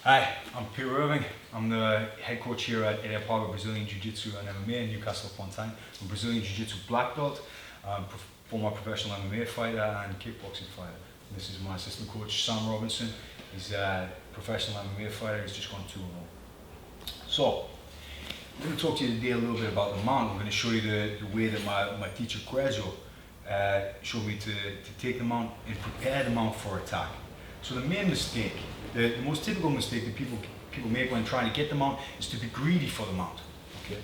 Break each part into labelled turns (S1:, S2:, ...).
S1: Hi, I'm Irving. I'm the head coach here at Itaipava Brazilian Jiu Jitsu and MMA in Newcastle upon Tyne. I'm a Brazilian Jiu Jitsu Black Belt, former professional MMA fighter and kickboxing fighter. And this is my assistant coach, Sam Robinson. He's a professional MMA fighter. He's just gone 2-0. So, I'm going to talk to you today a little bit about the mount. I'm going to show you the way that my teacher Quezio showed me to take the mount and prepare the mount for attack. So the main mistake, the most typical mistake that people make when trying to get the mount is to be greedy for the mount. Okay.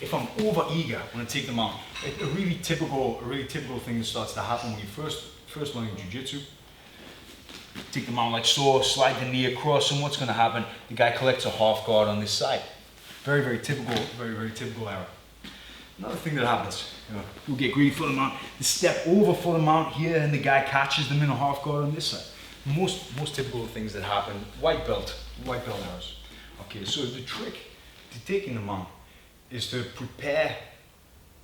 S1: If I'm over eager when I take the mount, a really typical thing that starts to happen when you first learn jiu-jitsu. Take the mount like so, slide the knee across, and what's going to happen? The guy collects a half guard on this side. Very typical error. Another thing that happens, people get greedy for the mount, they step over for the mount here and the guy catches them in a half guard on this side. Most typical things that happen, white belt errors. Okay, so the trick to taking the mount is to prepare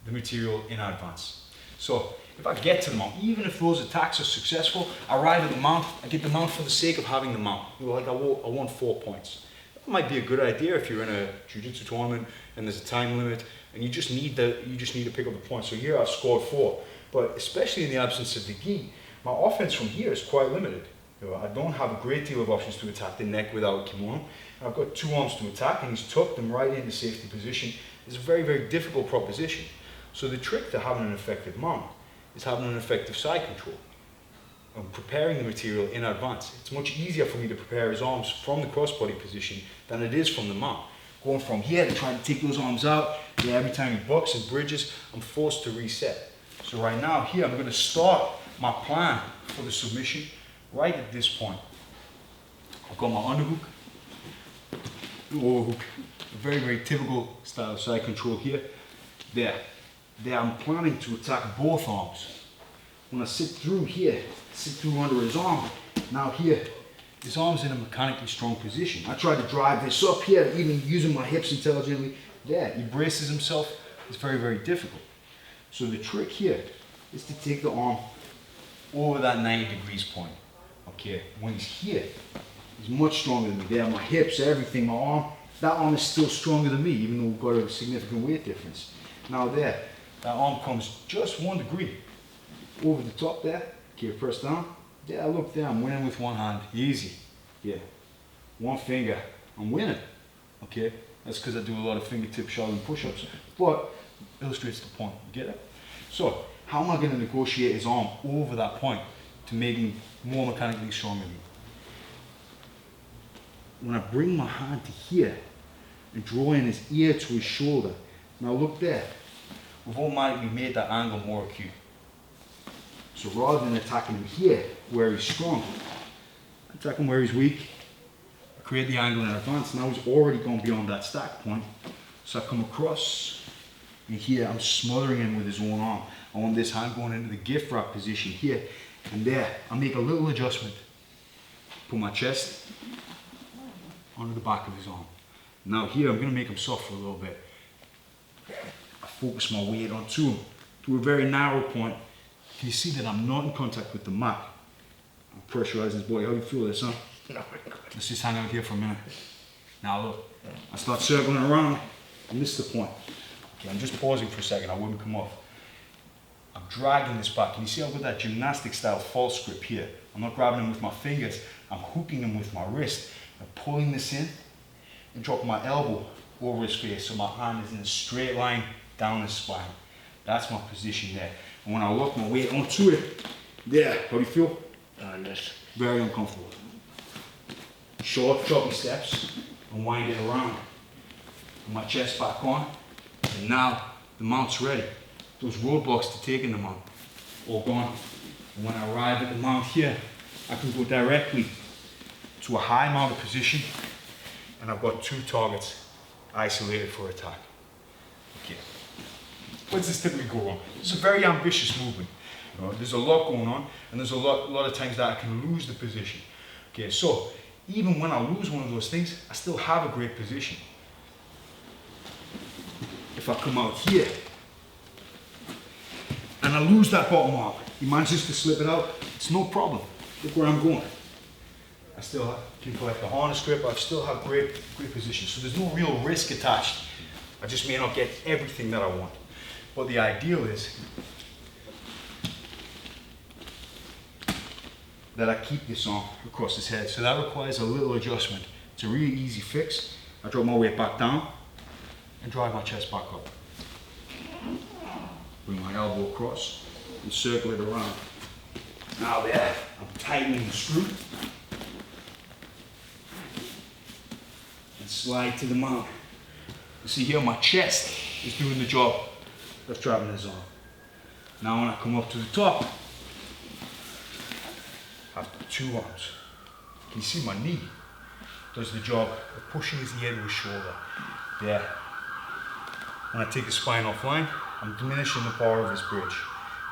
S1: the material in advance. So if I get to the mount, even if those attacks are successful, I arrive at the mount, I get the mount for the sake of having the mount. Like I want 4 points. That might be a good idea if you're in a jiu-jitsu tournament and there's a time limit and you just need to pick up the points. So here I've scored 4, but especially in the absence of the gi, my offense from here is quite limited. I don't have a great deal of options to attack the neck without kimono. I've got 2 arms to attack and he's tucked them right into safety position. It's a very difficult proposition. So the trick to having an effective mount is having an effective side control and preparing the material in advance. It's much easier for me to prepare his arms from the crossbody position than it is from the mount. Going from here to try to take those arms out, every time he bucks and bridges, I'm forced to reset. So right now here, I'm going to start my plan for the submission right at this point. I've got my underhook, overhook, a very typical style of side control here. There I'm planning to attack both arms. When I sit through here, sit through under his arm, now here, his arm's in a mechanically strong position. I try to drive this up here, even using my hips intelligently. There, he braces himself. It's very difficult. So the trick here is to take the arm over that 90 degrees point. Okay, when he's here, he's much stronger than me. There, my hips, everything, my arm, that arm is still stronger than me, even though we've got a significant weight difference. Now there, that arm comes just 1 degree over the top there. Okay, press down. Yeah, look there, I'm winning with one hand, easy. Yeah, 1 finger, I'm winning. Okay, that's because I do a lot of fingertip shoulder and push-ups, but illustrates the point, you get it? So, how am I going to negotiate his arm over that point to make him more mechanically strong than me? When I bring my hand to here and draw in his ear to his shoulder, now look there, we've automatically made that angle more acute. So rather than attacking him here, where he's strong, attack him where he's weak, create the angle in advance. Now he's already gone beyond that stack point. So I come across, and here I'm smothering him with his own arm. I want this hand going into the gift wrap position here, and there, I make a little adjustment. Put my chest onto the back of his arm. Now here, I'm gonna make him soft for a little bit. I focus my weight onto him, to a very narrow point. Can you see that I'm not in contact with the mat? I'm pressurizing his body. How do you feel this, huh?
S2: No.
S1: Let's just hang out here for a minute. Now look, I start circling around. I miss the point. Okay, I'm just pausing for a second. I wouldn't come off. I'm dragging this back. Can you see I've got that gymnastic style false grip here? I'm not grabbing him with my fingers. I'm hooking him with my wrist. I'm pulling this in and dropping my elbow over his face so my hand is in a straight line down his spine. That's my position there. And when I lock my weight onto it, there, how do you feel? Very uncomfortable. Short, choppy steps, and wind it around. Put my chest back on, and now the mount's ready. Those roadblocks to taking the mount, all gone. And when I arrive at the mount here, I can go directly to a high mounted position, and I've got 2 targets isolated for attack. Okay. Where does this typically go wrong? It's a very ambitious movement. There's a lot going on, and there's a lot of times that I can lose the position. Okay, so even when I lose one of those things, I still have a great position. If I come out here and I lose that bottom arm, he manages to slip it out, it's no problem. Look where I'm going. I still can collect the harness grip. I still have great position. So there's no real risk attached. I just may not get everything that I want. But the ideal is that I keep this arm across his head. So that requires a little adjustment. It's a really easy fix. I drop my weight back down and drive my chest back up. Bring my elbow across and circle it around. Now there, I'm tightening the screw. And slide to the mount. You see here my chest is doing the job of driving this arm. Now when I come up to the top, I have two arms. Can you see my knee does the job of pushing his ear to his shoulder. There. When I take the spine offline, I'm diminishing the power of his bridge.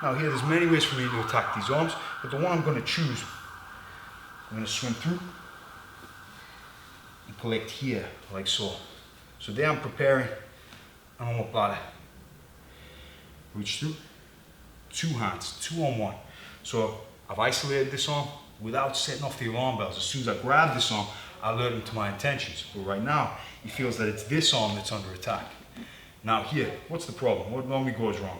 S1: Now here, there's many ways for me to attack these arms, but the one I'm going to choose, I'm going to swim through and collect here, like so. So there I'm preparing an omoplata. Reach through, two hands, 2 on 1. So I've isolated this arm without setting off the alarm bells. As soon as I grab this arm, I alert him to my intentions. But right now, he feels that it's this arm that's under attack. Now here, what's the problem? What normally goes wrong?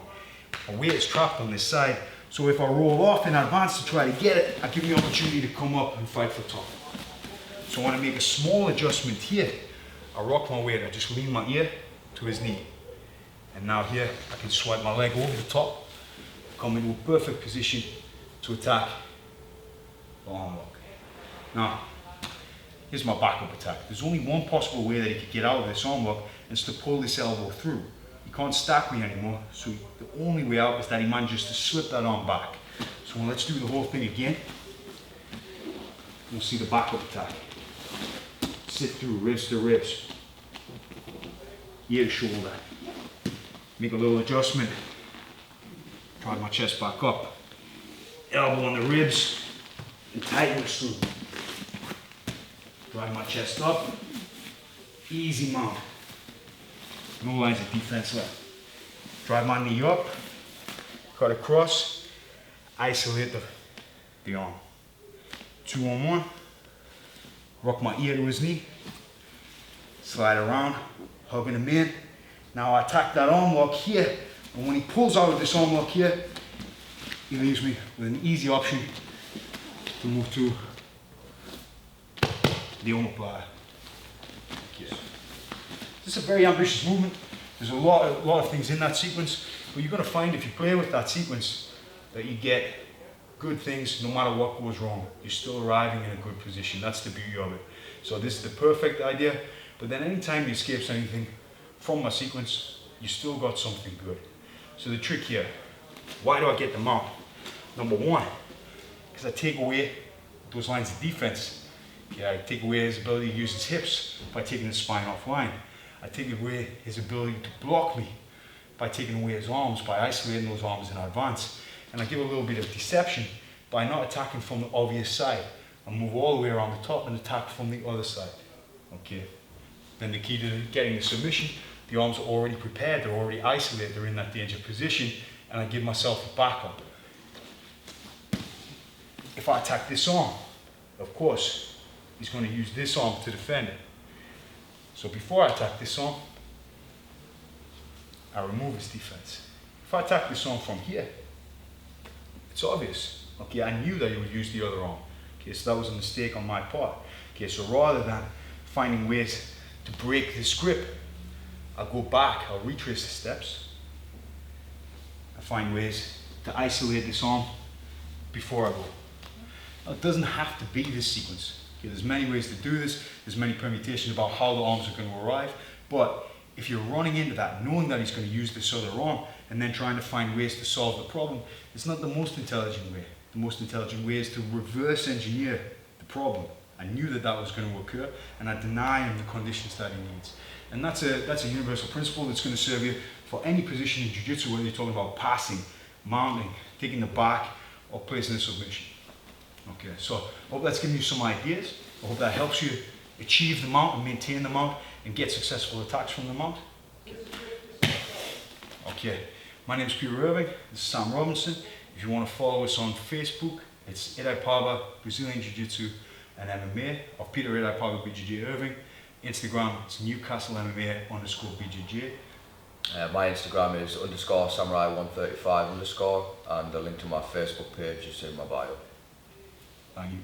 S1: My weight is trapped on this side, so if I roll off in advance to try to get it, I give me the opportunity to come up and fight for top. So I want to make a small adjustment here. I rock my weight, I just lean my ear to his knee. And now here, I can swipe my leg over the top, come into a perfect position to attack the arm lock. Now, here's my backup attack. There's only one possible way that he could get out of this arm lock, and it's to pull this elbow through. He can't stack me anymore, so the only way out is that he manages to slip that arm back. So let's do the whole thing again. We'll see the backup attack. Sit through, ribs to ribs, ear to shoulder. Make a little adjustment. Drive my chest back up. Elbow on the ribs and tighten the screw. Drive my chest up. Easy mount. No lines of defense left. Drive my knee up. Cut across. Isolate the arm. 2 on 1. Rock my ear to his knee. Slide around. Hugging him in. Now I attack that arm lock here. And when he pulls out of this arm lock here, he leaves me with an easy option to move to the omoplata. Okay. This is a very ambitious movement. There's a lot of things in that sequence, but you're going to find if you play with that sequence that you get good things no matter what goes wrong. You're still arriving in a good position. That's the beauty of it. So this is the perfect idea, but then anytime you escape anything from my sequence, you still got something good. So the trick here, why do I get the mount? Number one, because I take away those lines of defense. Yeah, I take away his ability to use his hips by taking the spine offline. I take away his ability to block me by taking away his arms, by isolating those arms in advance. And I give a little bit of deception by not attacking from the obvious side. I move all the way around the top and attack from the other side. Okay. Then the key to getting the submission, the arms are already prepared, they're already isolated, they're in that danger position, and I give myself a backup. If I attack this arm, of course, he's going to use this arm to defend it. So before I attack this arm, I remove his defense. If I attack this arm from here, it's obvious. Okay, I knew that he would use the other arm. Okay, so that was a mistake on my part. Okay, so rather than finding ways to break this grip, I'll go back, I'll retrace the steps. I find ways to isolate this arm before I go. Now, it doesn't have to be this sequence. Okay, there's many ways to do this, there's many permutations about how the arms are going to arrive, but if you're running into that, knowing that he's going to use this other arm, and then trying to find ways to solve the problem, it's not the most intelligent way. The most intelligent way is to reverse engineer the problem. I knew that that was going to occur, and I deny him the conditions that he needs. And that's a universal principle that's going to serve you for any position in Jiu-Jitsu, whether you're talking about passing, mounting, taking the back, or placing a submission. Okay, so I hope that's given you some ideas. I hope that helps you achieve the mount and maintain the mount and get successful attacks from the mount. Okay, my name is Stuart Irving, this is Sam Robinson. If you want to follow us on Facebook, it's Itaipava Brazilian Jiu Jitsu, and MMA of Peter Itaipava BJJ Irving. Instagram, it's Newcastle MMA _ BJJ.
S2: My Instagram is _samurai135_ and the link to my Facebook page is in my bio.
S1: Thank you.